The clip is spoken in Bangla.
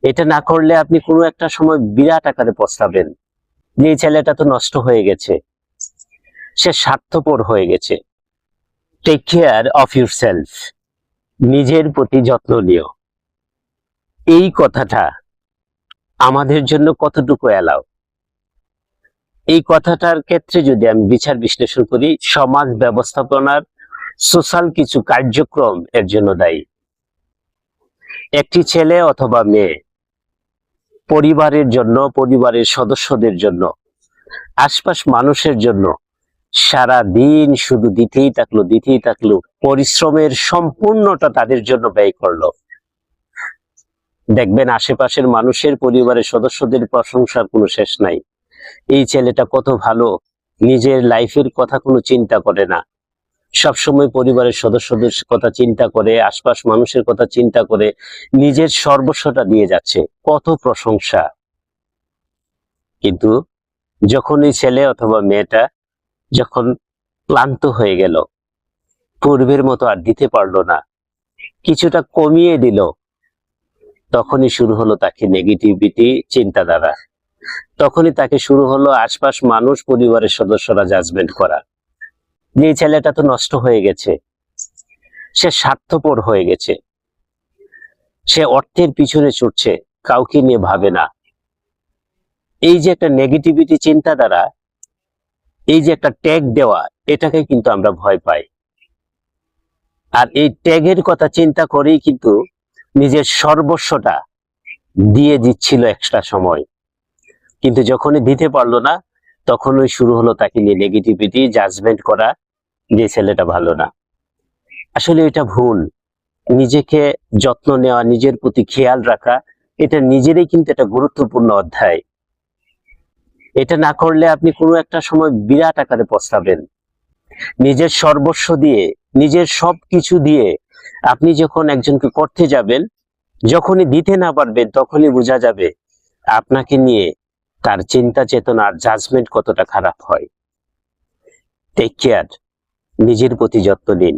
এটা না করলে আপনি কোনো একটা সময় বিরাট আকারে পস্তাবেন যে এই ছেলেটা তো নষ্ট হয়ে গেছে, সে স্বার্থপর হয়ে গেছে। Take care of yourself, নিজের প্রতি যত্ন নিও। এই কথাটা আমাদের জন্য কতটুকু এলাও? এই কথাটার ক্ষেত্রে যদি আমি বিচার বিশ্লেষণ করি, সমাজ ব্যবস্থাপনার সোশ্যাল কিছু কার্যক্রম এর জন্য দায়ী। একটি ছেলে অথবা মেয়ে পরিবারের জন্য, পরিবারের সদস্যদের জন্য, আশপাশ মানুষের জন্য সারা দিন শুধু দিতেই থাকলো, পরিশ্রমের সম্পূর্ণটা তাদের জন্য ব্যয় করলো। দেখবেন আশেপাশের মানুষের, পরিবারের সদস্যদের প্রশংসার কোনো শেষ নাই। এই ছেলেটা কত ভালো, নিজের লাইফের কথা কোনো চিন্তা করে না, সবসময় পরিবারের সদস্যদের কথা চিন্তা করে, আশপাশ মানুষের কথা চিন্তা করে নিজের সর্বস্বটা দিয়ে যাচ্ছে, কত প্রশংসা। কিন্তু যখন এই ছেলে অথবা মেয়েটা যখন ক্লান্ত হয়ে গেল, পূর্বের মতো আর দিতে পারলো না, কিছুটা কমিয়ে দিল, তখনই শুরু হলো তাকে নেগেটিভিটি চিন্তাধারা। তখনই তাকে শুরু হলো আশপাশ মানুষ, পরিবারের সদস্যরা জাজমেন্ট করা যে এই ছেলেটা তো নষ্ট হয়ে গেছে, সে স্বার্থপর হয়ে গেছে, সে অর্থের পিছনে ছুটছে, কাউকে নিয়ে ভাবে না। এই যে একটা নেগেটিভিটি চিন্তাধারা, এই যে একটা ট্যাগ দেওয়া, এটাকে কিন্তু আমরা ভয় পাই। আর এই ট্যাগের কথা চিন্তা করেই কিন্তু নিজের সর্বস্বটা দিয়ে দিচ্ছিল এক্সট্রা সময়। কিন্তু যখনই দিতে পারলো না, তখনই শুরু হলো তাকে নিয়ে নেগেটিভিটি, জাজমেন্ট করা যে ছেলেটা ভালো না। আসলে এটা ভুল। নিজেকে যত্ন নেওয়া, নিজের প্রতি খেয়াল রাখা, এটা নিজেরই কিন্তু একটা গুরুত্বপূর্ণ অধ্যায়। এটা না করলে আপনি কোনো একটা সময় বিরাট আকারে পস্তাবেন। নিজের সর্বস্ব দিয়ে, নিজের সবকিছু দিয়ে আপনি যখন একজনকে করতে যাবেন, যখনই দিতে না পারবেন, তখনই বোঝা যাবে আপনাকে নিয়ে তার চিন্তা চেতনা আর জাজমেন্ট কতটা খারাপ হয়। টেক কেয়ার, নিজের প্রতি যত্ন নিন।